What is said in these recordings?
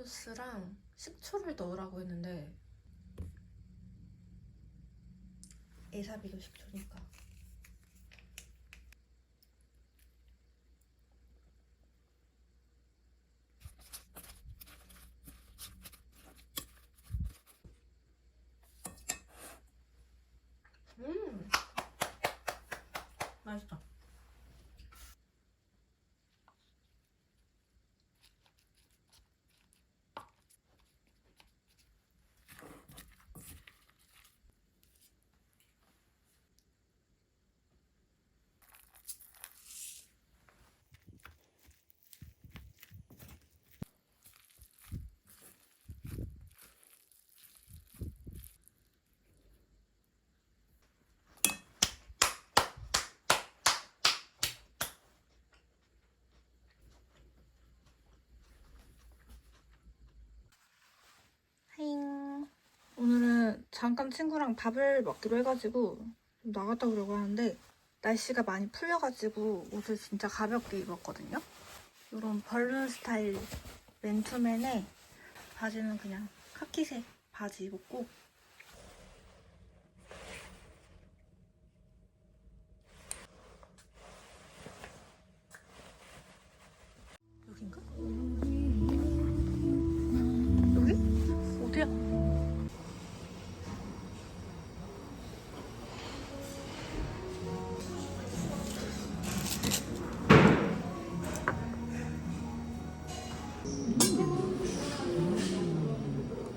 소스랑 식초를 넣으라고 했는데 에사비도 식초니까. 맛있다. 하잉. 오늘은 잠깐 친구랑 밥을 먹기로 해가지고 좀 나갔다 오려고 하는데 날씨가 많이 풀려가지고 옷을 진짜 가볍게 입었거든요. 이런 벌룬 스타일 맨투맨에 바지는 그냥 카키색 바지 입었고, 여긴가? 여기? 어디야?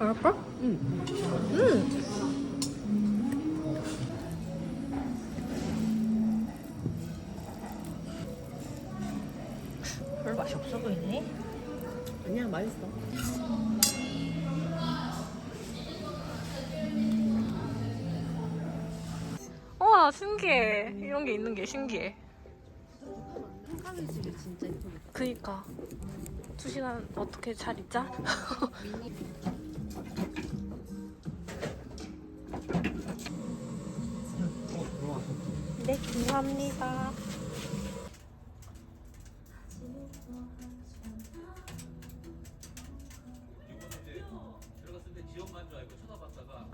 알았어? 응. 별로 맛이 없어 보이네. 아니야, 맛있어. 우와, 신기해. 이런 게 있는 게 신기해. 한강일집이 진짜 예쁘겠다. 그니까 2시간 어떻게 잘 있자? 네, 감사합니다. 들어갔을 때 지원만 줄 알고 쳐다봤다가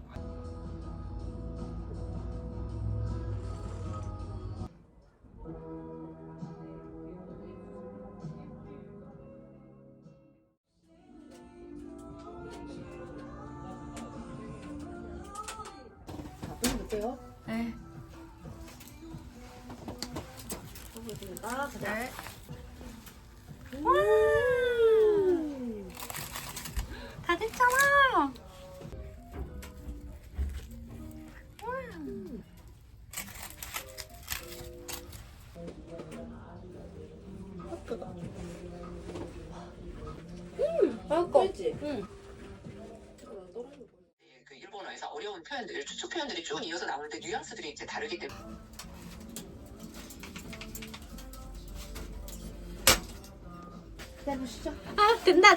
보여줄게요. 네. 보여줍니다. 네. 다 됐잖아. 예쁘다. 맛있지? 응. 그 일본어에서 어려운 표현들, 추측 표현들이 쭉 이어서 나오는데 뉘앙스들이 이제 다르기 때문에 기다려보시죠. 아, 된다.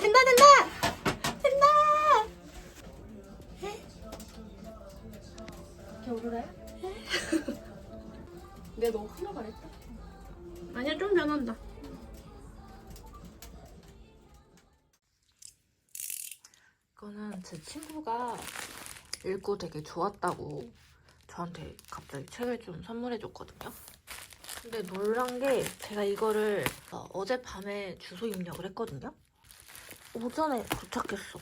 겨울에? 내가 너무 흘러 말했다. 아니야, 좀 변한다. 이거는 제 친구가 읽고 되게 좋았다고 저한테 갑자기 책을 좀 선물해줬거든요. 근데 놀란 게 제가 이거를 어젯밤에 주소 입력을 했거든요. 오전에 도착했어.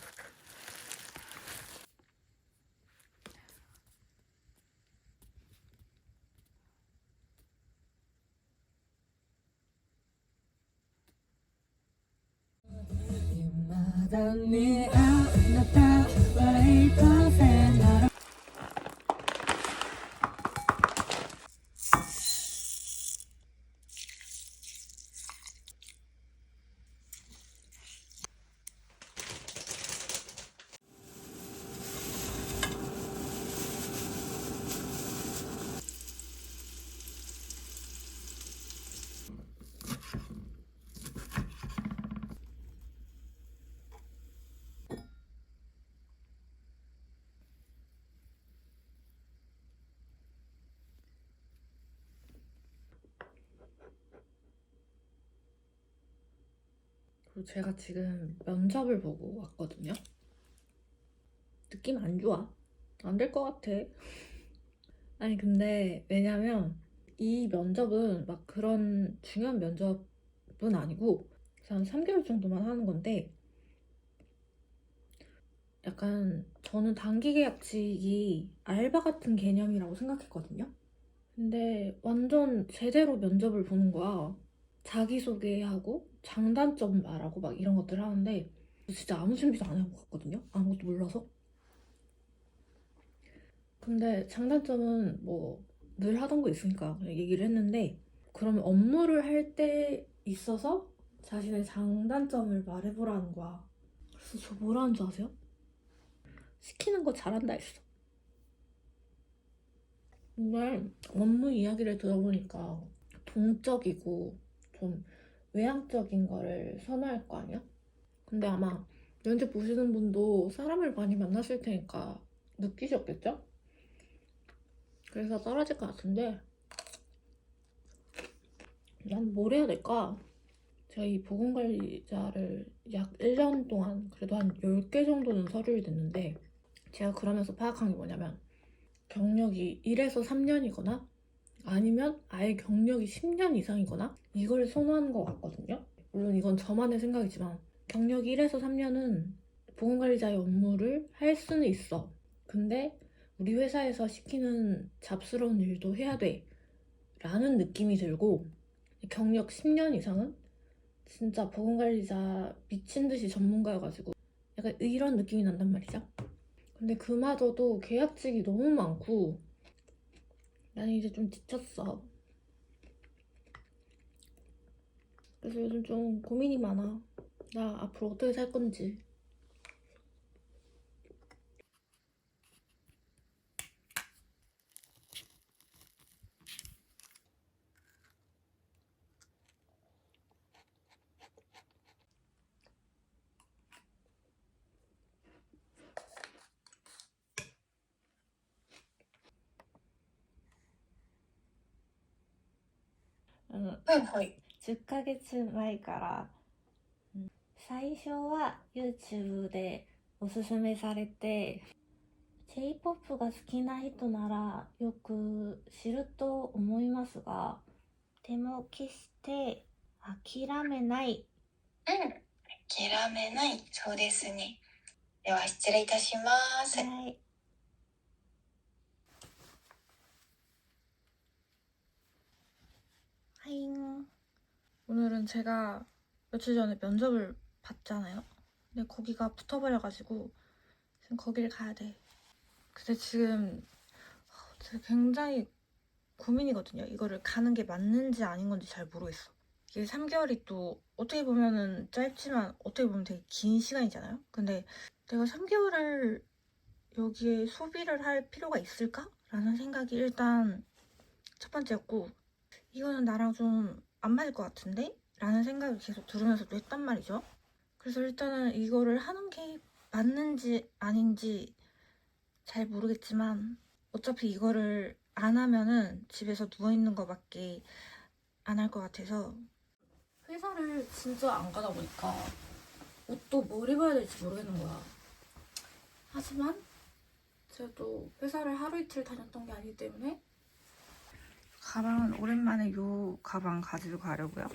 제가 지금 면접을 보고 왔거든요. 느낌 안 좋아. 안 될 것 같아. 아니 근데 왜냐면 이 면접은 막 그런 중요한 면접은 아니고 한 3개월 정도만 하는 건데 약간 저는 단기 계약직이 알바 같은 개념이라고 생각했거든요. 근데 완전 제대로 면접을 보는 거야. 자기소개하고 장단점 말하고 막 이런 것들 하는데 진짜 아무 준비도 안 하고 갔거든요. 아무것도 몰라서. 근데 장단점은 뭐 늘 하던 거 있으니까 그냥 얘기를 했는데 그러면 업무를 할 때 있어서 자신의 장단점을 말해보라는 거야. 그래서 저 뭐라는 줄 아세요? 시키는 거 잘한다 했어. 근데 업무 이야기를 들어보니까 동적이고 좀 외향적인 거를 선호할 거 아니야? 근데 아마 면접 보시는 분도 사람을 많이 만났을 테니까 느끼셨겠죠? 그래서 떨어질 것 같은데 난 뭘 해야 될까? 제가 이 보건관리자를 약 1년 동안 그래도 한 10개 정도는 서류를 냈는데 제가 그러면서 파악한 게 뭐냐면 경력이 1에서 3년이거나 아니면 아예 경력이 10년 이상이거나 이걸 선호하는 것 같거든요. 물론 이건 저만의 생각이지만 경력이 1에서 3년은 보건관리자의 업무를 할 수는 있어. 근데 우리 회사에서 시키는 잡스러운 일도 해야 돼 라는 느낌이 들고 경력 10년 이상은 진짜 보건관리자 미친듯이 전문가여가지고 약간 이런 느낌이 난단 말이죠. 근데 그마저도 계약직이 너무 많고 나는 이제 좀 지쳤어. 그래서 요즘 좀 고민이 많아. 나 앞으로 어떻게 살 건지. 응, はいはい。 10ヶ月前から最初は YouTube でおすすめされて J-POP が好きな人ならよく知ると思いますがでも決して諦めないうん。諦めない。そうですね。では失礼いたします。 はい하잉. 오늘은 제가 며칠 전에 면접을 봤잖아요. 근데 거기가 붙어버려가지고 지금 거기를 가야 돼. 근데 지금 제가 굉장히 고민이거든요. 이거를 가는 게 맞는지 아닌 건지 잘 모르겠어. 이게 3개월이 또 어떻게 보면은 짧지만 어떻게 보면 되게 긴 시간이잖아요. 근데 내가 3개월을 여기에 소비를 할 필요가 있을까? 라는 생각이 일단 첫 번째였고 이거는 나랑 좀 안 맞을 것 같은데? 라는 생각이 계속 들으면서도 했단 말이죠. 그래서 일단은 이거를 하는 게 맞는지 아닌지 잘 모르겠지만 어차피 이거를 안 하면은 집에서 누워있는 거밖에 안 할 것 같아서 회사를 진짜 안 가다 보니까 옷도 뭘 입어야 될지 모르겠는 거야. 하지만 제가 또 회사를 하루 이틀 다녔던 게 아니기 때문에 가방은 오랜만에 요 가방 가지고 가려고요.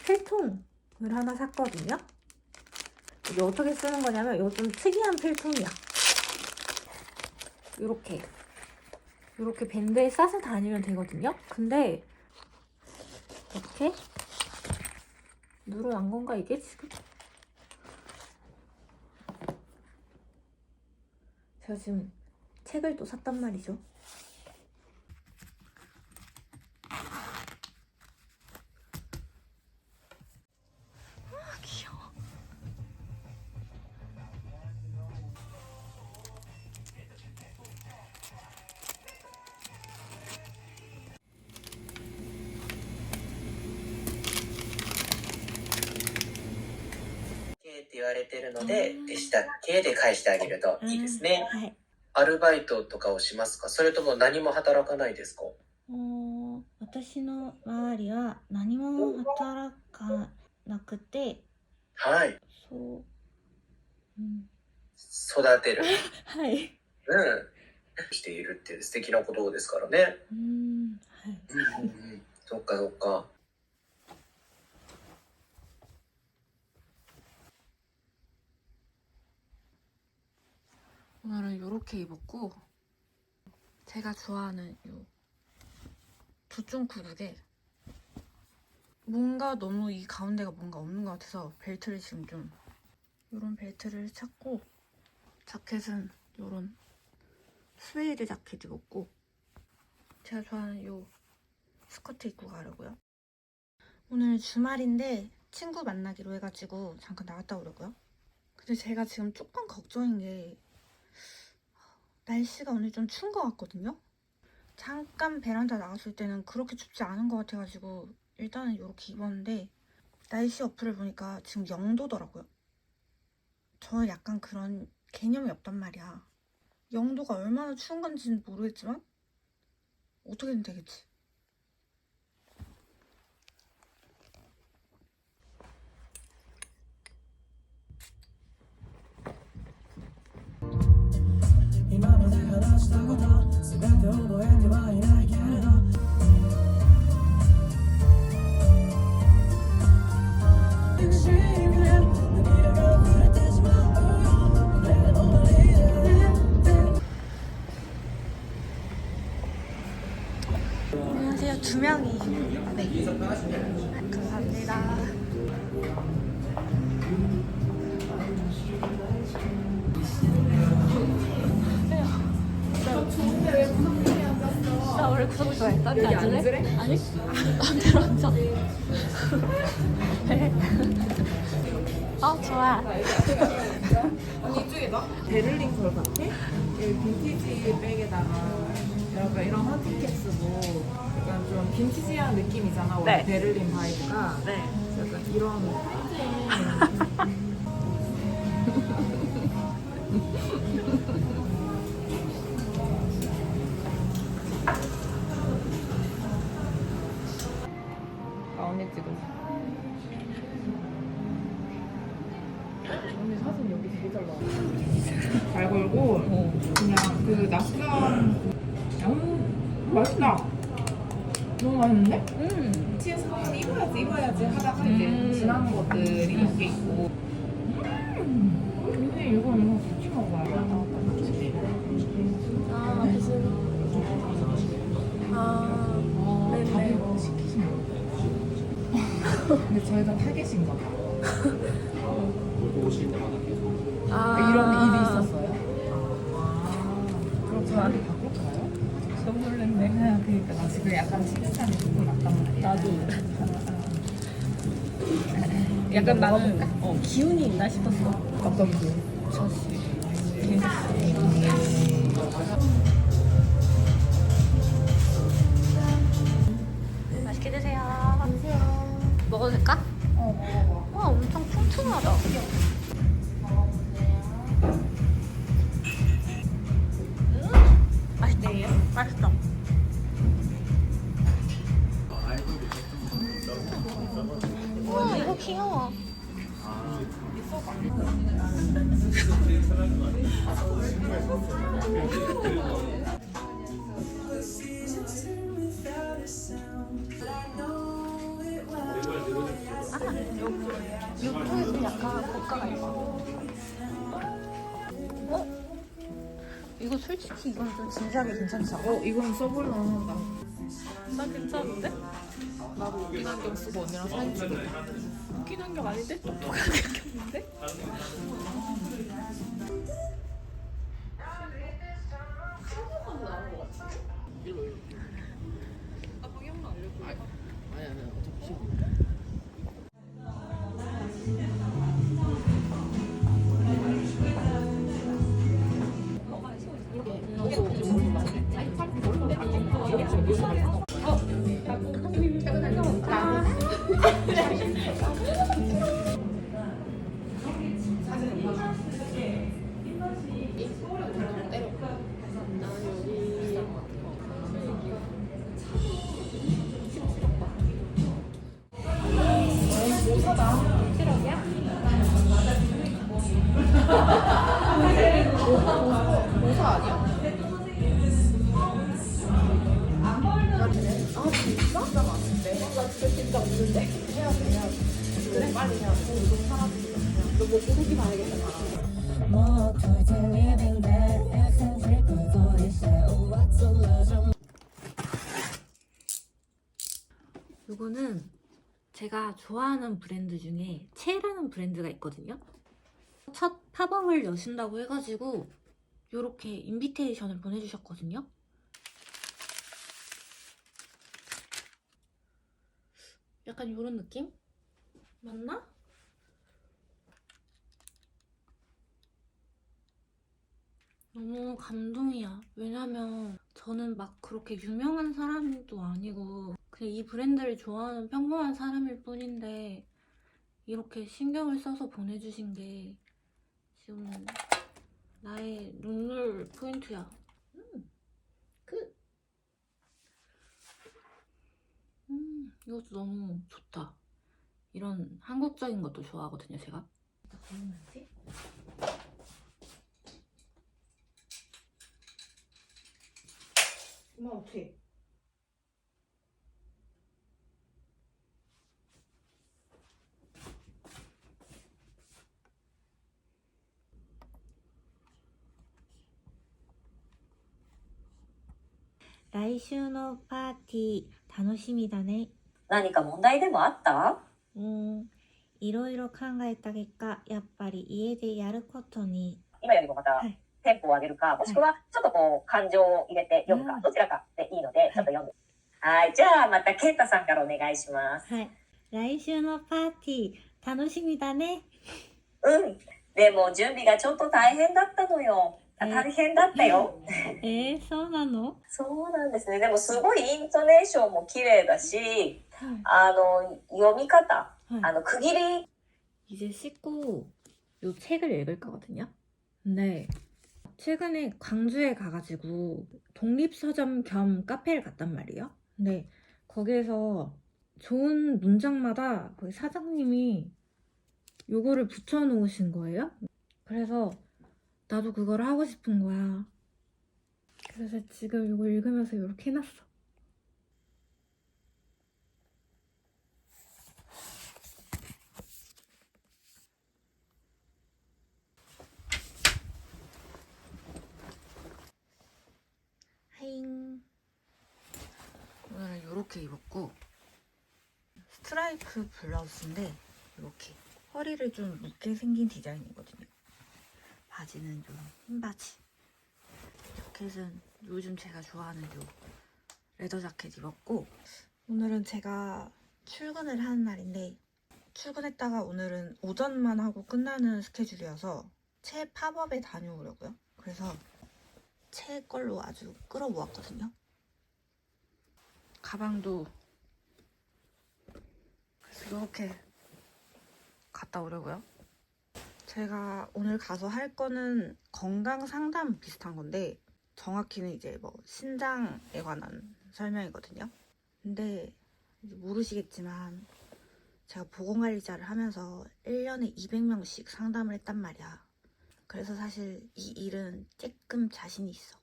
필통을 하나 샀거든요. 이게 어떻게 쓰는 거냐면 이거 좀 특이한 필통이야. 이렇게 이렇게 밴드에 싸서 다니면 되거든요. 근데 이렇게 늘어난 건가 이게 지금? 제가 지금 책을 또 샀단 말이죠. 귀여워.って言われてるので、でしたっけで返してあげるといいですね。はい。アルバイトとかをしますか？それとも何も働かないですか？私の周りは何も働かなくて、はい。そう、うん、育てる。はい。しているっていう素敵なことですからね。はい。そっかそっか。 오늘은 이렇게 입었고 제가 좋아하는 요 두쪽 구두에 뭔가 너무 이 가운데가 뭔가 없는 것 같아서 벨트를 지금 좀 이런 벨트를 찾고 자켓은 이런 스웨이드 자켓 입었고 제가 좋아하는 요 스커트 입고 가려고요. 오늘 주말인데 친구 만나기로 해가지고 잠깐 나갔다 오려고요. 근데 제가 지금 조금 걱정인 게 날씨가 오늘 좀 추운 것 같거든요? 잠깐 베란다 나갔을 때는 그렇게 춥지 않은 것 같아가지고 일단은 이렇게 입었는데 날씨 어플을 보니까 지금 0도더라고요. 저는 약간 그런 개념이 없단 말이야. 0도가 얼마나 추운 건지는 모르겠지만 어떻게든 되겠지. 안녕하세요. 2명이. 네. 감사합니다. 나 원래 구석 좋아했다. 여기 앉을래? 아니? 마음대로 앉아. 좋아. 언니 이쪽에다 베를린 걸 같아? 여기 빈티지 백에다가 약간 이런 헌팅캡 쓰고 약간 좀 빈티지한 느낌이잖아. 원래 네. 베를린 바이브가. 네. 약간 이런 프린팅. 언니 찍으세요. 언니 사진 여기 되게 잘 나와. 잘 걸고 그냥 그 낯선 맛있다. 너무 맛있는데? 치에서 입어야지 하다가 이제 지나는 것들이 몇 개 있고. 근데 이거는 같이 먹어요. 네네. 시키신 거. 근데 저희가 타겟인가 봐. 오실 때마다 계속 이런 일이 있었어요? 그럼 저한테 바꿀까요? 너무 놀랐네. 그러니까 나 지금 약간 식은땀이 조금 났단 말이야. 나도. 약간 나는 기운이 있나 싶었어. 어떤 게? 맛있게 드세요. 먹어도 될까? 먹어봐. 와, 엄청 퉁퉁하다. 맛있다. 맛있다. 우와, 이거 귀여워. 이쪽에도 약간 고가가 있어. 이거 솔직히 이건 좀 진지하게 괜찮지 않아? 이건 써볼만 하다. 나 괜찮은데? 나도 웃긴 안경 쓰고 언니랑 사진 찍을래. 웃긴 안경 아닌데? 똑똑한 안경인데? 이거는 제가 좋아하는 브랜드 중에 체라는 브랜드가 있거든요. 첫 팝업을 여신다고 해가지고 이렇게 인비테이션을 보내주셨거든요. 약간 이런 느낌? 맞나? 너무 감동이야. 왜냐면 저는 막 그렇게 유명한 사람도 아니고 그냥 이 브랜드를 좋아하는 평범한 사람일 뿐인데 이렇게 신경을 써서 보내주신 게 지금 나의 눈물 포인트야. 끝! 이것도 너무 좋다. 이런 한국적인 것도 좋아하거든요, 제가. 보이는지? 엄마 어떻게?来週のパーティー楽しみだね。何か問題でもあった？いろいろ考えた結果、やっぱり家でやることに。今よりもまたはいテンポを上げるか、もしくはちょっとこう感情を入れて読むか、どちらかでいいので、ちょっと読んで。はい、じゃあまた健太さんからお願いします。はい。来週のパーティー楽しみだね。でも準備がちょっと大変だったのよ。大変だったよ。そうなの？そうなんですね。でもすごいイントネーションも綺麗だし、読み方、区切り。 이제 씻고 요 책을 읽을 거거든요. 근데 최근에 광주에 가가지고 독립서점 겸 카페를 갔단 말이에요. 근데 거기에서 좋은 문장마다 거기 사장님이 요거를 붙여놓으신 거예요. 그래서 나도 그걸 하고 싶은 거야. 그래서 지금 요거 읽으면서 이렇게 해놨어. 하잉. 오늘은 이렇게 입었고 스트라이프 블라우스인데 이렇게 허리를 좀 묶게 생긴 디자인이거든요. 바지는 좀 흰 바지. 자켓은 요즘 제가 좋아하는 요 레더 자켓 입었고 오늘은 제가 출근을 하는 날인데 출근했다가 오늘은 오전만 하고 끝나는 스케줄이어서 채 팝업에 다녀오려고요. 그래서 채 걸로 아주 끌어모았거든요. 가방도 그래서 이렇게 갔다 오려고요. 제가 오늘 가서 할 거는 건강 상담 비슷한 건데 정확히는 이제 뭐 신장에 관한 설명이거든요. 근데 모르시겠지만 제가 보건관리자를 하면서 1년에 200명씩 상담을 했단 말이야. 그래서 사실 이 일은 조금 자신이 있어.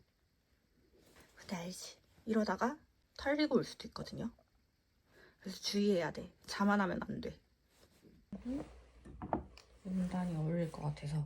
근데 알지? 이러다가 털리고 올 수도 있거든요. 그래서 주의해야 돼. 자만하면 안 돼. 문단이 어울릴 것 같아서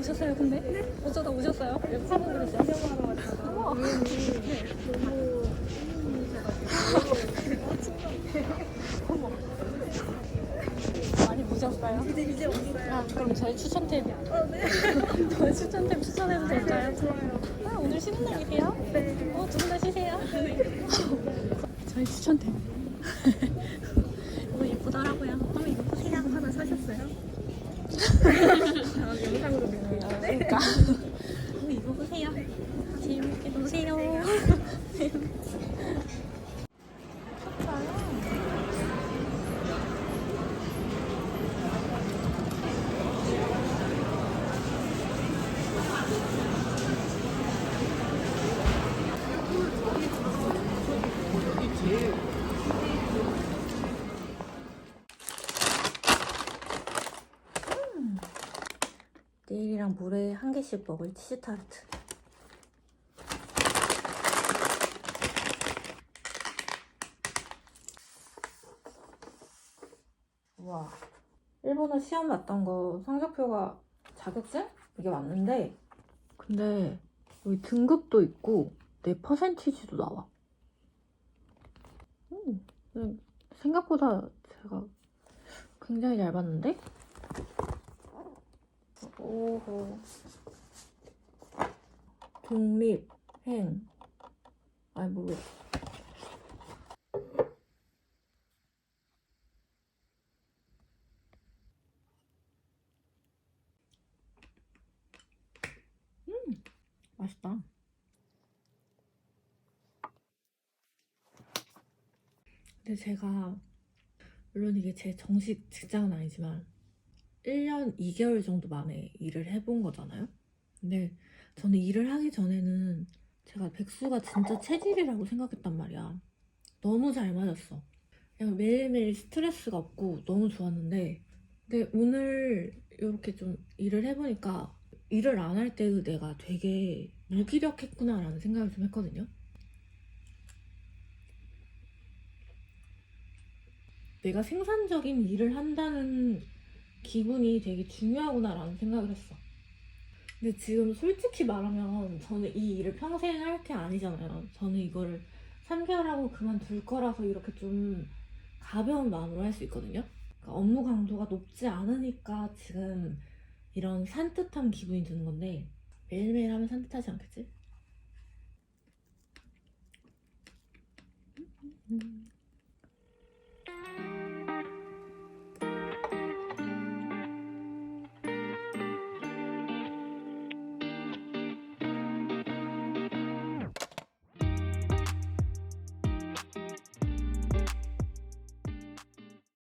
오셨어요, 근데? 네? 어쩌다 오셨어요? 왜 파고 그랬어요? 촬영하러 왔다가 너무 많이 보셨어요? 이제 왔어요. 아, 그럼 저희 추천템. 저희 추천템 추천해도 될까요? 좋아요. 아, 오늘 쉬는 날이세요? 네. 두 분 다 쉬세요? 저희 추천템. 이거 예쁘더라고요. 한번 이거 보세요. 하나 사셨어요? 영상으로 보네요. 그러니까. 한번 입어보세요. 재밌게 노세요. 내일이랑 모레 한 개씩 먹을 치즈 타르트. 우와. 일본어 시험 봤던 거 성적표가 자격증? 이게 왔는데 근데 여기 등급도 있고 내 퍼센티지도 나와. 생각보다 제가 굉장히 잘 봤는데? 오호. 독립, 행. 아니, 모르겠어. 맛있다. 근데 제가, 물론 이게 제 정식 직장은 아니지만, 1년 2개월 정도 만에 일을 해본 거잖아요? 근데 저는 일을 하기 전에는 제가 백수가 진짜 체질이라고 생각했단 말이야. 너무 잘 맞았어. 그냥 매일매일 스트레스가 없고 너무 좋았는데 근데 오늘 이렇게 좀 일을 해보니까 일을 안 할 때의 내가 되게 무기력했구나라는 생각을 좀 했거든요. 내가 생산적인 일을 한다는 기분이 되게 중요하구나라는 생각을 했어. 근데 지금 솔직히 말하면 저는 이 일을 평생 할 게 아니잖아요. 저는 이거를 3개월 하고 그만둘 거라서 이렇게 좀 가벼운 마음으로 할 수 있거든요. 그러니까 업무 강도가 높지 않으니까 지금 이런 산뜻한 기분이 드는 건데 매일매일 하면 산뜻하지 않겠지?